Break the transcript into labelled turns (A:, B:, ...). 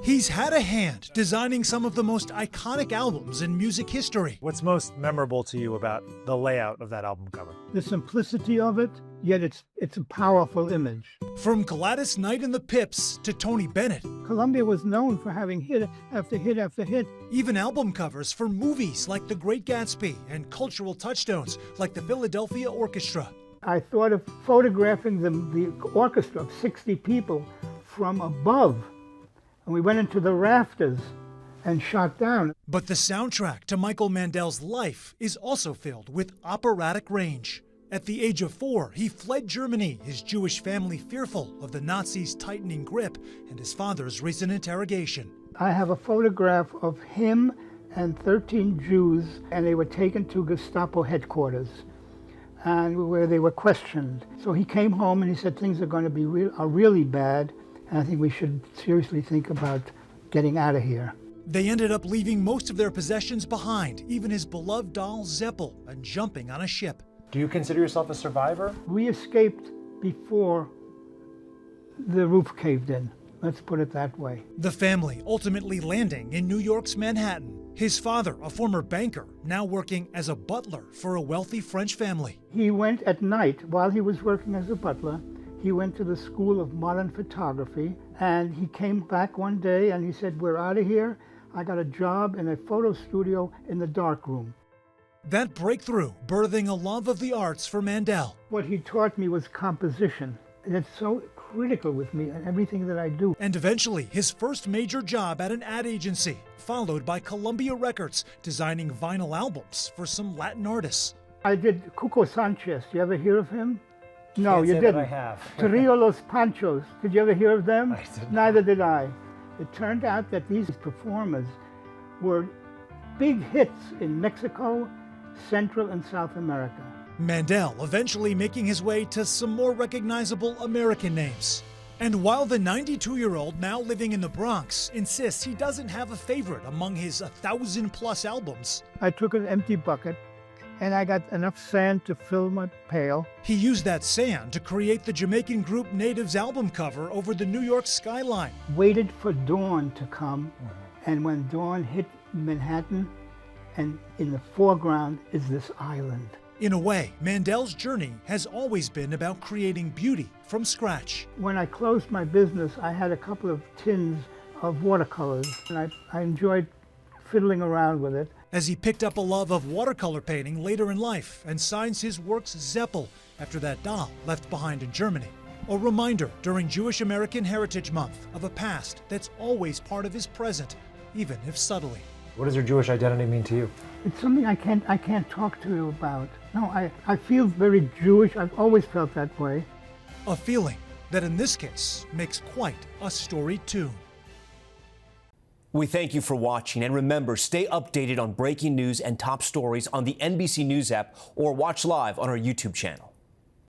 A: He's had a hand designing some of the most iconic albums in music history.
B: What's most memorable to you about the layout of that album cover?
C: The simplicity of it, yet it's a powerful image.
A: From Gladys Knight and the Pips to Tony Bennett.
C: Columbia was known for having hit after hit after hit.
A: Even album covers for movies like The Great Gatsby and cultural touchstones like the Philadelphia Orchestra.
C: I thought of photographing the orchestra of 60 people from above. And we went into the rafters and shot down.
A: But the soundtrack to Michael Mandel's life is also filled with operatic range. At the age of 4, he fled Germany, his Jewish family fearful of the Nazis' tightening grip and his father's recent interrogation.
C: I have a photograph of him and 13 Jews, and they were taken to Gestapo headquarters, and where they were questioned. So he came home and he said things are going to be really bad, and I think we should seriously think about getting out of here.
A: They ended up leaving most of their possessions behind, even his beloved doll Zeppel, and jumping on a ship.
B: Do you consider yourself a survivor?
C: We escaped before the roof caved in. Let's put it that way.
A: The family ultimately landing in New York's Manhattan. His father, a former banker, now working as a butler for a wealthy French family.
C: He went at night, while he was working as a butler, he went to the School of Modern Photography, and he came back one day and he said, "We're out of here. I got a job in a photo studio in the darkroom."
A: That breakthrough birthing a love of the arts for Mandel.
C: What he taught me was composition, and it's so critical with me and everything that I do.
A: And eventually, his first major job at an ad agency, followed by Columbia Records, designing vinyl albums for some Latin artists.
C: I did Cuco Sanchez. You ever hear of him? No, you didn't.
B: I have.
C: Trio Los Panchos. Did you ever hear of them?
B: I did not.
C: Neither did I. It turned out that these performers were big hits in Mexico, Central and South America.
A: Mandel eventually making his way to some more recognizable American names. And while the 92-year-old now living in the Bronx insists he doesn't have a favorite among his 1,000+ albums,
C: I took an empty bucket and I got enough sand to fill my pail.
A: he used that sand to create the Jamaican group Natives album cover over the New York skyline.
C: Waited for dawn to come, and when dawn hit Manhattan, and in the foreground is this island.
A: In a way, Mandel's journey has always been about creating beauty from scratch.
C: When I closed my business, I had a couple of tins of watercolors, and I enjoyed fiddling around with it.
A: As he picked up a love of watercolor painting later in life and signs his works Zeppel after that doll left behind in Germany. A reminder during Jewish American Heritage Month of a past that's always part of his present, even if subtly.
B: What does your Jewish identity mean to you?
C: It's something I can't talk to you about. No, I feel very Jewish. I've always felt that way.
A: A feeling that in this case makes quite a storied tune.
D: We thank you for watching, and remember, stay updated on breaking news and top stories on the NBC News app or watch live on our YouTube channel.